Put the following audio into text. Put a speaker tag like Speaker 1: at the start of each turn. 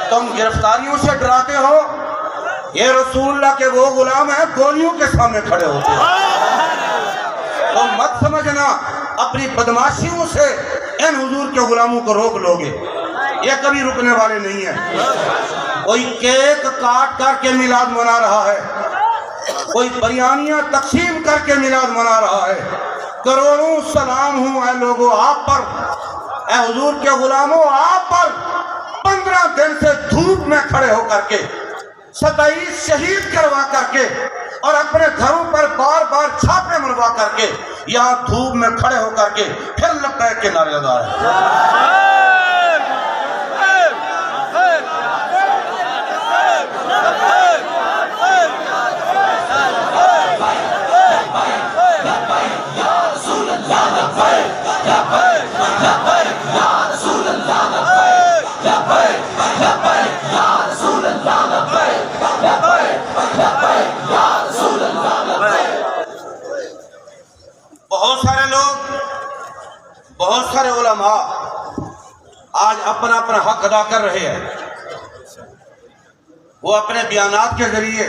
Speaker 1: तुम गिरफ्तारियों से डराते हो, ये रसूलुल्लाह के वो गुलाम हैं गोलियों के सामने खड़े होते हैं। तुम मत समझना अपनी बदमाशियों से इन हुजूर के गुलामों को रोक लोगे, ये कभी रुकने वाले नहीं है। कोई केक काट करके मिलाद मना रहा है, कोई बिरयानियां तकसीम करके मिलाद मना रहा है। करोड़ों सलाम हूं ऐ लोगों आप पर, ऐ हुजूर के गुलामों आप पर। 15 दिन से धूप में खड़े होकर के 27 शहीद करवा करके और अपने घरों पर बार बार छापे मरवा करके यहाँ धूप में खड़े होकर के फिर लब्बैक के नारे लगा रहे हैं। बहुत सारे लोग, बहुत सारे उलमा आज अपना अपना हक अदा कर रहे हैं। वो अपने बयानात के जरिए